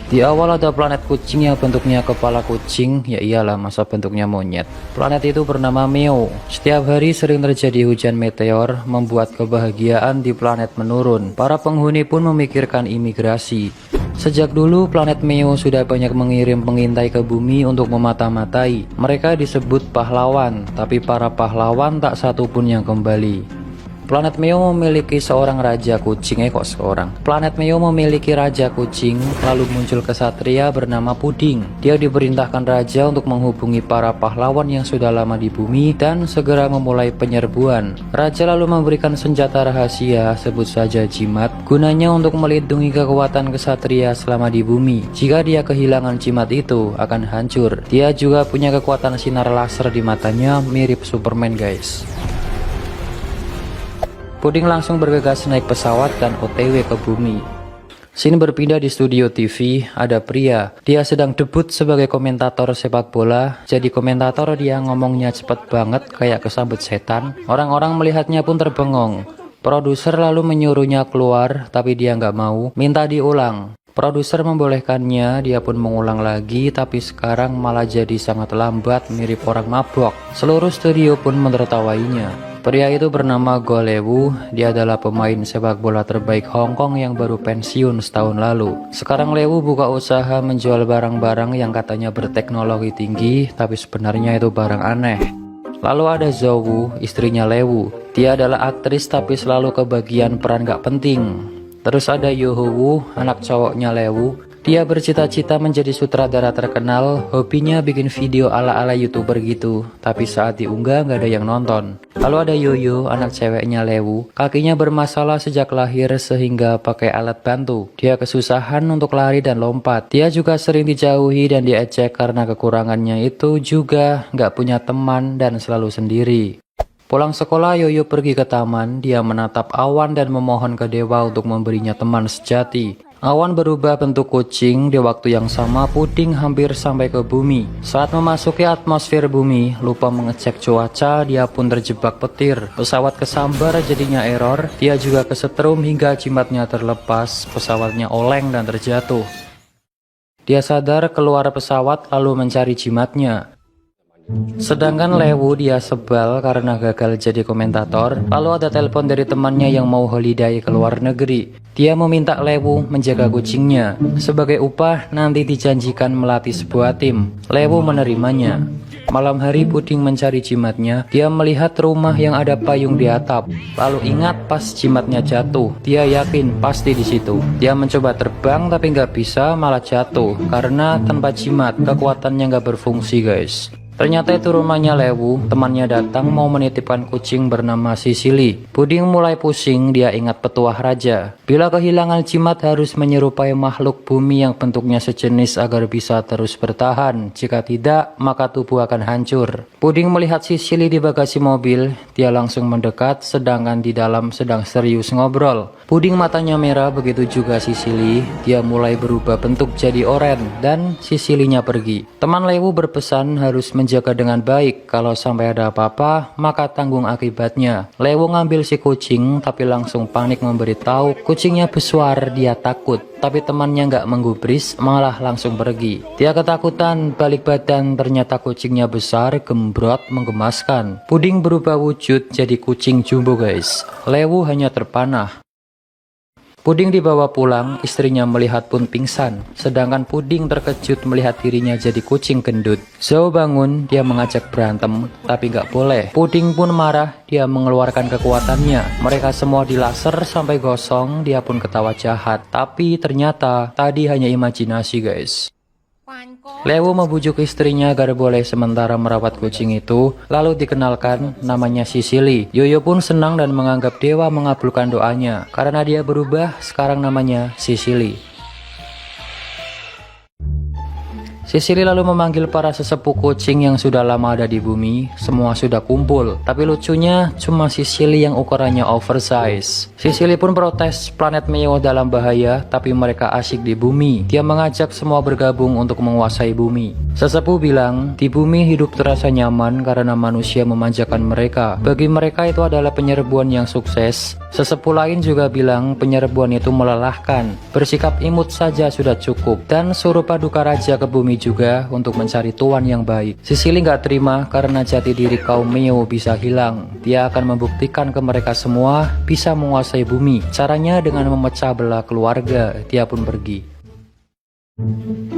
Di awal ada planet kucing yang bentuknya kepala kucing, ya iyalah masa bentuknya monyet. Planet itu bernama Meo. Setiap hari sering terjadi hujan meteor, membuat kebahagiaan di planet menurun. Para penghuni pun memikirkan imigrasi. Sejak dulu planet Meo sudah banyak mengirim pengintai ke bumi untuk memata-matai. Mereka disebut pahlawan, tapi para pahlawan tak satu pun yang kembali. Planet Meo memiliki seorang raja kucing, Planet Meo memiliki raja kucing, lalu muncul kesatria bernama Puding. Dia diperintahkan raja untuk menghubungi para pahlawan yang sudah lama di bumi dan segera memulai penyerbuan. Raja lalu memberikan senjata rahasia, sebut saja jimat, gunanya untuk melindungi kekuatan kesatria selama di bumi. Jika dia kehilangan jimat itu, akan hancur. Dia juga punya kekuatan sinar laser di matanya, mirip Superman guys. Puding langsung bergegas naik pesawat dan OTW ke bumi. Sini berpindah di studio TV, ada pria. Dia sedang debut sebagai komentator sepak bola. Jadi komentator dia ngomongnya cepet banget kayak kesambet setan. Orang-orang melihatnya pun terbengong. Produser lalu menyuruhnya keluar, tapi dia nggak mau, minta diulang. Produser membolehkannya, dia pun mengulang lagi, tapi sekarang malah jadi sangat lambat, mirip orang mabok. Seluruh studio pun menertawainya. Pria itu bernama Go Lewu. Dia adalah pemain sepak bola terbaik Hong Kong yang baru pensiun setahun lalu. Sekarang Lewu buka usaha menjual barang-barang yang katanya berteknologi tinggi, tapi sebenarnya itu barang aneh. Lalu ada Zhou Wu, istrinya Lewu. Dia adalah aktris tapi selalu kebagian peran gak penting. Terus ada Yoho Wu, anak cowoknya Lewu. Dia bercita-cita menjadi sutradara terkenal, hobinya bikin video ala-ala YouTuber gitu, tapi saat diunggah nggak ada yang nonton. Lalu ada Yoyo, anak ceweknya Lewu. Kakinya bermasalah sejak lahir sehingga pakai alat bantu. Dia kesusahan untuk lari dan lompat. Dia juga sering dijauhi dan diejek karena kekurangannya itu juga nggak punya teman dan selalu sendiri. Pulang sekolah, Yoyo pergi ke taman. Dia menatap awan dan memohon ke dewa untuk memberinya teman sejati. Awan berubah bentuk kucing. Di waktu yang sama Puding hampir sampai ke bumi. Saat memasuki atmosfer bumi, lupa mengecek cuaca, dia pun terjebak petir. Pesawat kesambar jadinya error. Dia juga kesetrum hingga jimatnya terlepas. Pesawatnya oleng dan terjatuh. Dia sadar keluar pesawat lalu mencari jimatnya. Sedangkan Lewu dia sebal karena gagal jadi komentator. Lalu ada telepon dari temannya yang mau holiday ke luar negeri. Dia meminta Lewu menjaga kucingnya. Sebagai upah nanti dijanjikan melatih sebuah tim. Lewu menerimanya. Malam hari Puding mencari jimatnya. Dia melihat rumah yang ada payung di atap. Lalu ingat pas jimatnya jatuh. Dia yakin pasti di situ. Dia mencoba terbang tapi nggak bisa, malah jatuh. Karena tanpa jimat kekuatannya nggak berfungsi guys. Ternyata itu rumahnya Lewu. Temannya datang mau menitipkan kucing bernama Sisili. Puding mulai pusing, dia ingat petuah raja. Bila kehilangan jimat harus menyerupai makhluk bumi yang bentuknya sejenis agar bisa terus bertahan. Jika tidak, maka tubuh akan hancur. Puding melihat Sisili di bagasi mobil. Dia langsung mendekat, sedangkan di dalam sedang serius ngobrol. Puding matanya merah, begitu juga Sisili. Dia mulai berubah bentuk jadi oren dan Sisilinya pergi. Teman Lewu berpesan harus menjaga dengan baik. Kalau sampai ada apa-apa, maka tanggung akibatnya. Lewu ngambil si kucing, tapi langsung panik memberitahu kucingnya bersuara, dia takut. Tapi temannya nggak menggubris, malah langsung pergi. Dia ketakutan, balik badan, ternyata kucingnya besar, gembrot, menggemaskan. Puding berubah wujud jadi kucing jumbo guys. Lewu hanya terpanah. Puding dibawa pulang, istrinya melihat pun pingsan. Sedangkan Puding terkejut melihat dirinya jadi kucing gendut. Zhou bangun, dia mengajak berantem, tapi nggak boleh. Puding pun marah, dia mengeluarkan kekuatannya. Mereka semua dilaser sampai gosong, dia pun ketawa jahat. Tapi ternyata tadi hanya imajinasi guys. Lewu membujuk istrinya agar boleh sementara merawat kucing itu, lalu dikenalkan namanya Sisili. Yoyo pun senang dan menganggap dewa mengabulkan doanya, karena dia berubah, sekarang namanya Sisili. Sicily lalu memanggil para sesepuh kucing yang sudah lama ada di bumi. Semua sudah kumpul, tapi lucunya cuma Sicily yang ukurannya oversize. Sicily pun protes planet Meo dalam bahaya, tapi mereka asyik di bumi. Dia mengajak semua bergabung untuk menguasai bumi. Sesepuh bilang, di bumi hidup terasa nyaman karena manusia memanjakan mereka. Bagi mereka itu adalah penyerbuan yang sukses. Sesepuh lain juga bilang penyerbuan itu melelahkan. Bersikap imut saja sudah cukup, dan suruh paduka raja ke bumi juga untuk mencari tuan yang baik. Sicily nggak terima karena jati diri kaum Meo bisa hilang. Dia akan membuktikan ke mereka semua bisa menguasai bumi. Caranya dengan memecah belah keluarga. Dia pun pergi.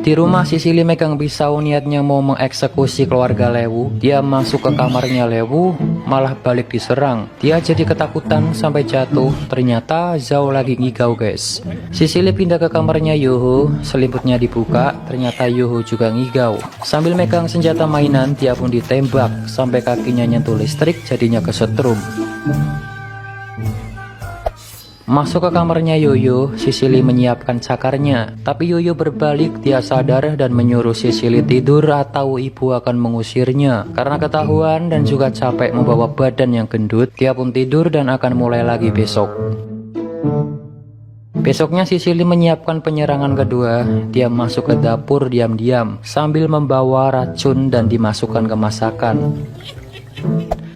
Di rumah Sicily megang pisau, niatnya mau mengeksekusi keluarga Lewu. Dia masuk ke kamarnya Lewu, malah balik diserang. Dia jadi ketakutan sampai jatuh. Ternyata Zhao lagi ngigau guys. Sicily pindah ke kamarnya Yoho, selimutnya dibuka. Ternyata Yoho juga ngigau. Sambil megang senjata mainan, dia pun ditembak sampai kakinya nyentuh listrik, jadinya kesetrum. Masuk ke kamarnya Yoyo, Sicily menyiapkan cakarnya. Tapi Yoyo berbalik, dia sadar dan menyuruh Sicily tidur atau ibu akan mengusirnya. Karena ketahuan dan juga capek membawa badan yang gendut, dia pun tidur dan akan mulai lagi besok. Besoknya Sicily menyiapkan penyerangan kedua. Dia masuk ke dapur diam-diam sambil membawa racun dan dimasukkan ke masakan.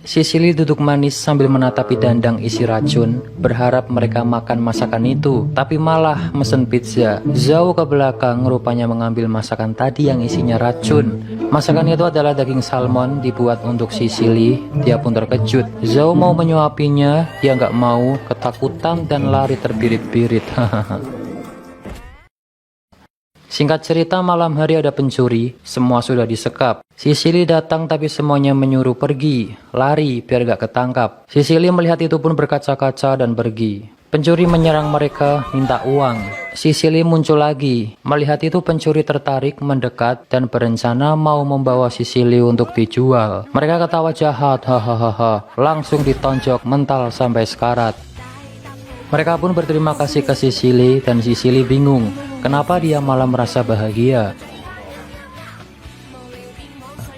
Sicily duduk manis sambil menatapi dandang isi racun, berharap mereka makan masakan itu, tapi malah mesen pizza. Zhao ke belakang rupanya mengambil masakan tadi yang isinya racun. Masakan itu adalah daging salmon dibuat untuk Sicily. Dia pun terkejut. Zhao mau menyuapinya, dia nggak mau, ketakutan dan lari terbirit-birit. Singkat cerita, malam hari ada pencuri, semua sudah disekap. Sicily datang tapi semuanya menyuruh pergi, lari biar gak ketangkap. Sicily melihat itu pun berkaca-kaca dan pergi. Pencuri menyerang mereka, minta uang. Sicily muncul lagi. Melihat itu pencuri tertarik, mendekat, dan berencana mau membawa Sicily untuk dijual. Mereka ketawa jahat, hahaha, langsung ditonjok mental sampai sekarat. Mereka pun berterima kasih ke Sicily dan Sicily bingung kenapa dia malah merasa bahagia.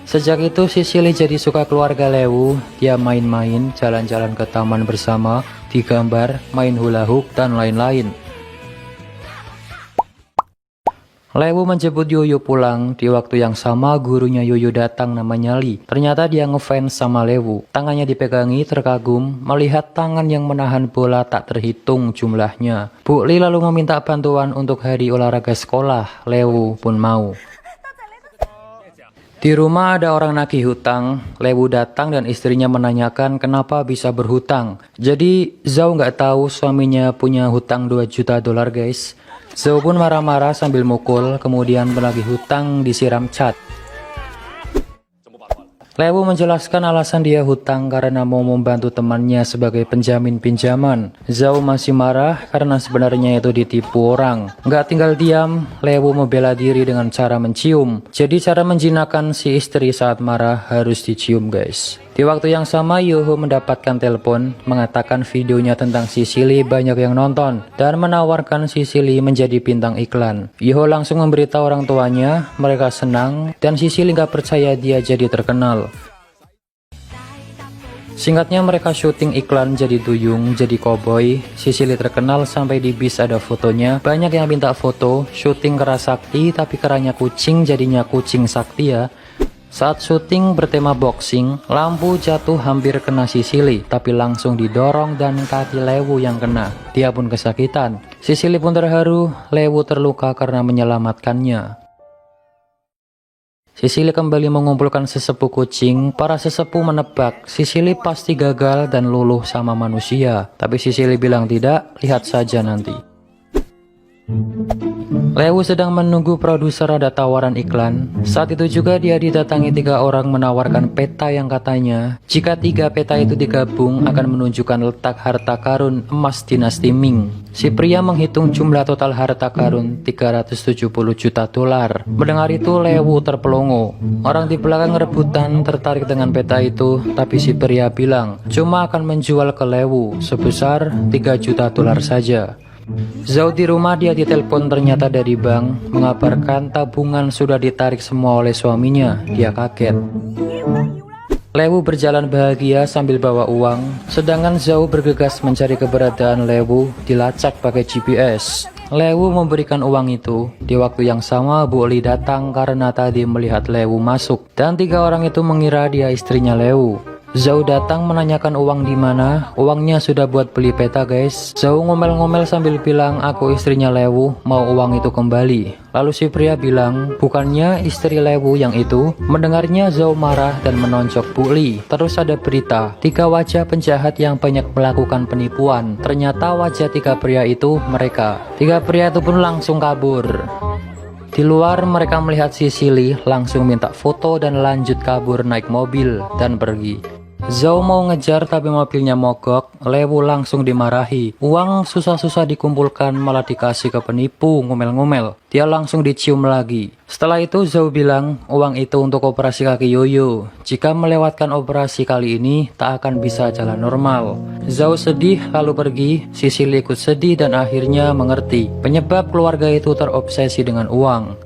Sejak itu Sicily jadi suka keluarga Lewu. Dia main-main, jalan-jalan ke taman bersama, digambar, main hula hoop, dan lain-lain. Lewu menjemput Yoyo pulang. Di waktu yang sama gurunya Yoyo datang, namanya Li. Ternyata dia ngefans sama Lewu. Tangannya dipegangi, terkagum melihat tangan yang menahan bola tak terhitung jumlahnya. Bu Li lalu meminta bantuan untuk hari olahraga sekolah. Lewu pun mau. Di rumah ada orang nagih hutang. Lewu datang dan istrinya menanyakan kenapa bisa berhutang. Jadi Zhao nggak tahu suaminya punya hutang 2 juta dolar guys. Zhao pun marah-marah sambil mukul, kemudian menagih hutang disiram cat. Lewu menjelaskan alasan dia hutang karena mau membantu temannya sebagai penjamin pinjaman. Zhao masih marah karena sebenarnya itu ditipu orang. Nggak tinggal diam, Lewu membela diri dengan cara mencium. Jadi cara menjinakkan si istri saat marah harus dicium guys. Di waktu yang sama Yoho mendapatkan telepon mengatakan videonya tentang Sicily banyak yang nonton dan menawarkan Sicily menjadi bintang iklan. Yoho langsung memberitahu orang tuanya, mereka senang dan Sicily nggak percaya dia jadi terkenal. Singkatnya mereka syuting iklan jadi duyung, jadi koboi. Sicily terkenal sampai di bis ada fotonya. Banyak yang minta foto, syuting kera sakti tapi keranya kucing jadinya kucing sakti ya. Saat syuting bertema boxing, lampu jatuh hampir kena Sicily, tapi langsung didorong dan kaki Lewu yang kena. Dia pun kesakitan. Sicily pun terharu, Lewu terluka karena menyelamatkannya. Sicily kembali mengumpulkan sesepuh kucing. Para sesepuh menebak Sicily pasti gagal dan luluh sama manusia. Tapi Sicily bilang tidak, lihat saja nanti. Lewu sedang menunggu produser ada tawaran iklan. Saat itu juga dia didatangi 3 orang menawarkan peta yang katanya jika 3 peta itu digabung akan menunjukkan letak harta karun emas dinasti Ming. Si pria menghitung jumlah total harta karun 370 juta dolar. Mendengar itu Lewu terpelongo. Orang di belakang rebutan tertarik dengan peta itu, tapi si pria bilang cuma akan menjual ke Lewu sebesar 3 juta dolar saja. Zhao di rumah dia ditelepon ternyata dari bank, mengabarkan tabungan sudah ditarik semua oleh suaminya. Dia kaget. Lewu berjalan bahagia sambil bawa uang, sedangkan Zhao bergegas mencari keberadaan Lewu, dilacak pakai GPS. Lewu memberikan uang itu. Di waktu yang sama Bu Li datang karena tadi melihat Lewu masuk, dan 3 orang itu mengira dia istrinya Lewu. Zhao datang menanyakan uang di mana. Uangnya sudah buat beli peta guys. Zhao ngomel-ngomel sambil bilang aku istrinya Lewu, mau uang itu kembali. Lalu si pria bilang bukannya istri Lewu yang itu. Mendengarnya Zhao marah dan menonjok Bu Li. Terus ada berita 3 wajah penjahat yang banyak melakukan penipuan. Ternyata wajah 3 pria itu mereka. 3 pria itu pun langsung kabur. Di luar mereka melihat Sicily, langsung minta foto dan lanjut kabur naik mobil dan pergi. Zhao mau ngejar tapi mobilnya mogok. Lewu langsung dimarahi. Uang susah-susah dikumpulkan malah dikasih ke penipu, ngomel-ngomel. Dia langsung dicium lagi. Setelah itu Zhao bilang uang itu untuk operasi kaki Yoyo. Jika melewatkan operasi kali ini tak akan bisa jalan normal. Zhao sedih lalu pergi. Sicily ikut sedih dan akhirnya mengerti penyebab keluarga itu terobsesi dengan uang.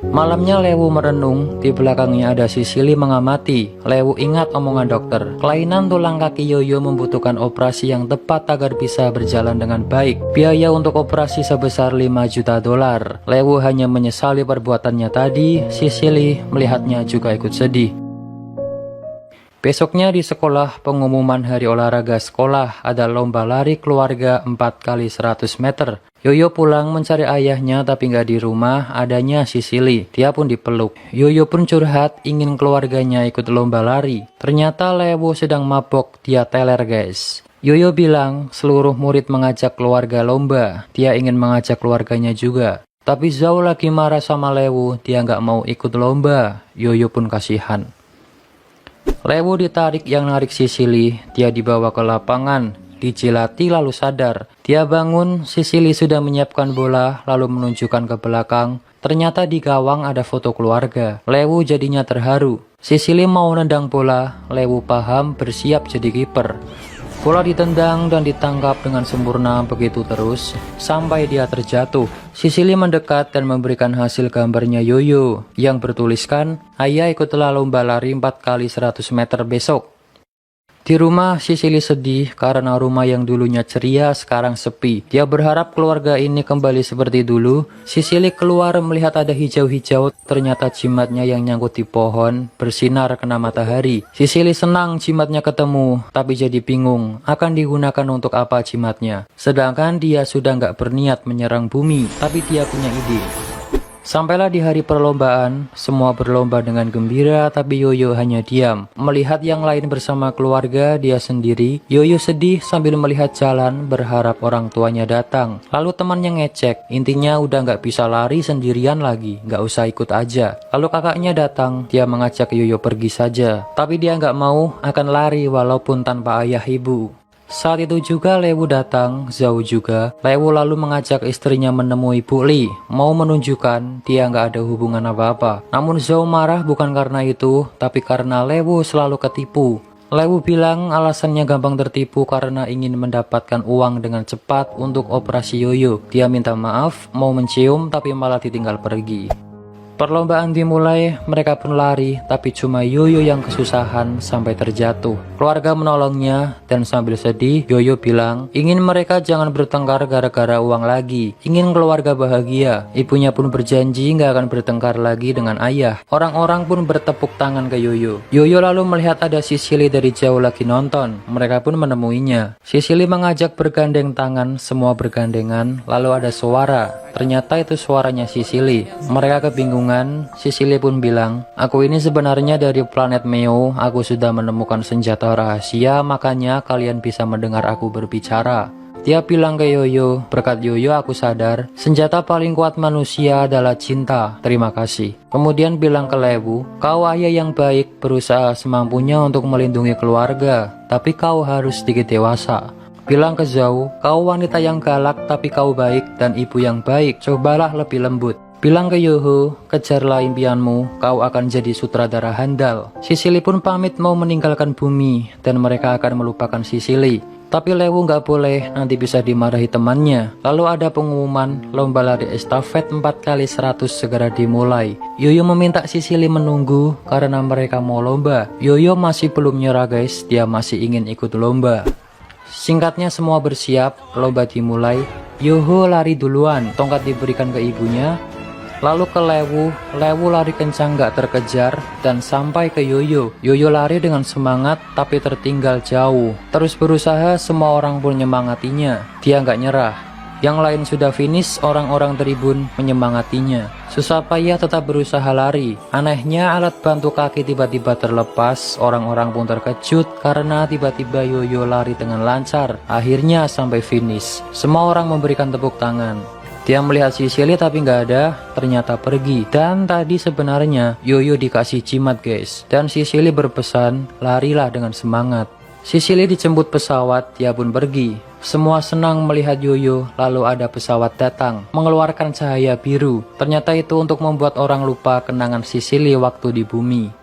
Malamnya Lewu merenung, di belakangnya ada Sicily mengamati. Lewu ingat omongan dokter, kelainan tulang kaki Yoyo membutuhkan operasi yang tepat agar bisa berjalan dengan baik. Biaya untuk operasi sebesar 5 juta dolar. Lewu hanya menyesali perbuatannya tadi. Sicily melihatnya juga ikut sedih. Besoknya di sekolah, pengumuman hari olahraga sekolah, ada lomba lari keluarga 4 kali 100 meter. Yoyo pulang mencari ayahnya tapi nggak di rumah, adanya Sicily. Dia pun dipeluk. Yoyo pun curhat ingin keluarganya ikut lomba lari. Ternyata Lewu sedang mabok, dia teler guys. Yoyo bilang seluruh murid mengajak keluarga lomba. Dia ingin mengajak keluarganya juga. Tapi Zhao lagi marah sama Lewu, dia nggak mau ikut lomba. Yoyo pun kasihan. Lewu ditarik yang narik Sicily, dia dibawa ke lapangan, dijilati lalu sadar. Dia bangun, Sicily sudah menyiapkan bola lalu menunjukkan ke belakang. Ternyata di gawang ada foto keluarga. Lewu jadinya terharu. Sicily mau nendang bola, Lewu paham bersiap jadi kiper. Bola ditendang dan ditangkap dengan sempurna begitu terus sampai dia terjatuh. Sicily mendekat dan memberikan hasil gambarnya Yoyo yang bertuliskan, "Ayah ikutlah lomba lari 4 kali 100 meter besok." Di rumah Sicily sedih karena rumah yang dulunya ceria sekarang sepi. Dia berharap keluarga ini kembali seperti dulu. Sicily keluar melihat ada hijau-hijau, ternyata jimatnya yang nyangkut di pohon bersinar kena matahari. Sicily senang jimatnya ketemu, tapi jadi bingung akan digunakan untuk apa jimatnya. Sedangkan dia sudah nggak berniat menyerang bumi, tapi dia punya ide. Sampailah di hari perlombaan, semua berlomba dengan gembira tapi Yoyo hanya diam. Melihat yang lain bersama keluarga, dia sendiri. Yoyo sedih sambil melihat jalan, berharap orang tuanya datang. Lalu temannya ngecek, intinya udah nggak bisa lari sendirian lagi, nggak usah ikut aja. Lalu kakaknya datang, dia mengajak Yoyo pergi saja. Tapi dia nggak mau, akan lari walaupun tanpa ayah ibu. Saat itu juga Lewu datang, Zhao juga. Lewu lalu mengajak istrinya menemui Bu Li, mau menunjukkan dia nggak ada hubungan apa-apa. Namun Zhao marah bukan karena itu, tapi karena Lewu selalu ketipu. Lewu bilang alasannya gampang tertipu karena ingin mendapatkan uang dengan cepat untuk operasi Yoyo. Dia minta maaf, mau mencium tapi malah ditinggal pergi. Perlombaan dimulai, mereka pun lari, tapi cuma Yoyo yang kesusahan sampai terjatuh. Keluarga menolongnya, dan sambil sedih, Yoyo bilang, ingin mereka jangan bertengkar gara-gara uang lagi. Ingin keluarga bahagia. Ibunya pun berjanji nggak akan bertengkar lagi dengan ayah. Orang-orang pun bertepuk tangan ke Yoyo. Yoyo lalu melihat ada Sicily dari jauh lagi nonton. Mereka pun menemuinya. Sicily mengajak bergandeng tangan, semua bergandengan, lalu ada suara. Ternyata itu suaranya Sicily. Mereka kebingungan. Sicily pun bilang, aku ini sebenarnya dari planet Meo. Aku sudah menemukan senjata rahasia, makanya kalian bisa mendengar aku berbicara. Dia bilang ke Yoyo, berkat Yoyo aku sadar, senjata paling kuat manusia adalah cinta. Terima kasih. Kemudian bilang ke Lewu, kau ayah yang baik, berusaha semampunya untuk melindungi keluarga, tapi kau harus sedikit dewasa. Bilang ke Zhao, kau wanita yang galak tapi kau baik dan ibu yang baik, cobalah lebih lembut. Bilang ke Yoho, kejarlah impianmu, kau akan jadi sutradara handal. Sicily pun pamit mau meninggalkan bumi dan mereka akan melupakan Sicily. Tapi Lewu nggak boleh, nanti bisa dimarahi temannya. Lalu ada pengumuman lomba lari estafet 4x100 segera dimulai. Yoyo meminta Sisili menunggu karena mereka mau lomba. Yoyo masih belum nyerah guys, dia masih ingin ikut lomba. Singkatnya semua bersiap, lomba dimulai. Yoho lari duluan, tongkat diberikan ke ibunya. Lalu ke Lewu, Lewu lari kencang gak terkejar dan sampai ke Yoyo. Yoyo lari dengan semangat tapi tertinggal jauh. Terus berusaha, semua orang pun menyemangatinya. Dia gak nyerah. Yang lain sudah finish, orang-orang tribun menyemangatinya. Susah payah tetap berusaha lari. Anehnya alat bantu kaki tiba-tiba terlepas. Orang-orang pun terkejut karena tiba-tiba Yoyo lari dengan lancar. Akhirnya sampai finish. Semua orang memberikan tepuk tangan. Dia melihat Sisili tapi nggak ada, ternyata pergi. Dan tadi sebenarnya Yoyo dikasih jimat guys. Dan Sisili berpesan, larilah dengan semangat. Sisili dijemput pesawat, dia pun pergi. Semua senang melihat Yoyo, lalu ada pesawat datang, mengeluarkan cahaya biru. Ternyata itu untuk membuat orang lupa kenangan Sisili waktu di bumi.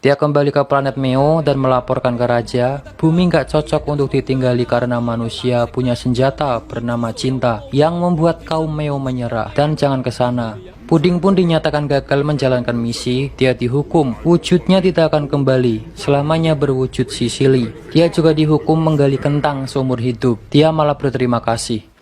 Dia kembali ke planet Meo dan melaporkan ke raja, bumi nggak cocok untuk ditinggali karena manusia punya senjata bernama cinta yang membuat kaum Meo menyerah dan jangan ke sana. Puding pun dinyatakan gagal menjalankan misi, dia dihukum, wujudnya tidak akan kembali, selamanya berwujud Sisili. Dia juga dihukum menggali kentang seumur hidup, dia malah berterima kasih.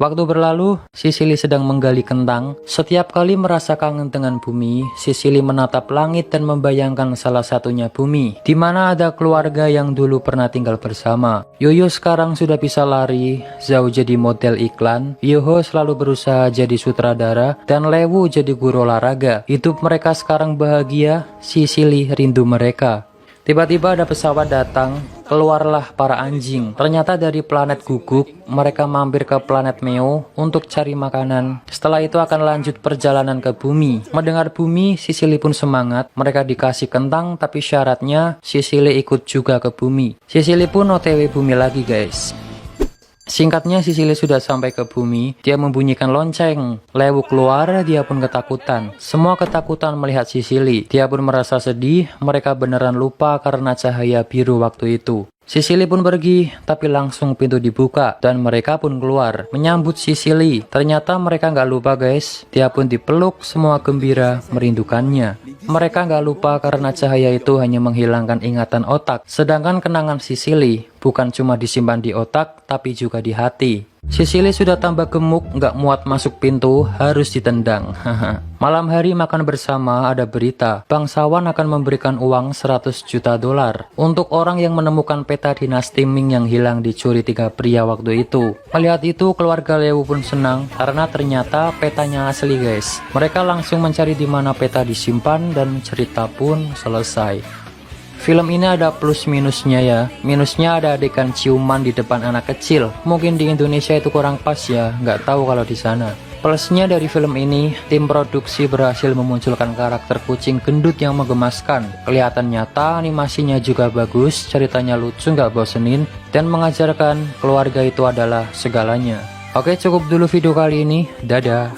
Waktu berlalu, Sisili sedang menggali kentang. Setiap kali merasa kangen dengan bumi, Sisili menatap langit dan membayangkan salah satunya bumi, di mana ada keluarga yang dulu pernah tinggal bersama. Yoyo sekarang sudah bisa lari, Zhao jadi model iklan, Yoho selalu berusaha jadi sutradara, dan Lewu jadi guru olahraga. Hidup mereka sekarang bahagia, Sisili rindu mereka. Tiba-tiba ada pesawat datang, keluarlah para anjing. Ternyata dari planet Guguk, mereka mampir ke planet Meo untuk cari makanan. Setelah itu akan lanjut perjalanan ke bumi. Mendengar bumi, Sisili pun semangat. Mereka dikasih kentang, tapi syaratnya Sisili ikut juga ke bumi. Sisili pun OTW bumi lagi guys. Singkatnya Sisili sudah sampai ke bumi, dia membunyikan lonceng. Lewu keluar, dia pun ketakutan. Semua ketakutan melihat Sisili. Dia pun merasa sedih, mereka beneran lupa karena cahaya biru waktu itu. Sisili pun pergi, tapi langsung pintu dibuka dan mereka pun keluar menyambut Sisili. Ternyata mereka nggak lupa guys, dia pun dipeluk, semua gembira merindukannya. Mereka nggak lupa karena cahaya itu hanya menghilangkan ingatan otak, sedangkan kenangan Sisili bukan cuma disimpan di otak, tapi juga di hati. Sisili sudah tambah gemuk, nggak muat masuk pintu, harus ditendang. Malam hari makan bersama, ada berita bangsawan akan memberikan uang 100 juta dolar untuk orang yang menemukan peta dinasti Ming yang hilang dicuri 3 pria waktu itu. Melihat itu, keluarga Lewu pun senang karena ternyata petanya asli guys. Mereka langsung mencari di mana peta disimpan dan cerita pun selesai. Film ini ada plus minusnya ya. Minusnya ada adegan ciuman di depan anak kecil. Mungkin di Indonesia itu kurang pas ya, nggak tahu kalau di sana. Plusnya dari film ini, tim produksi berhasil memunculkan karakter kucing gendut yang menggemaskan. Kelihatan nyata, animasinya juga bagus, ceritanya lucu nggak bosenin, dan mengajarkan keluarga itu adalah segalanya. Oke, cukup dulu video kali ini. Dadah.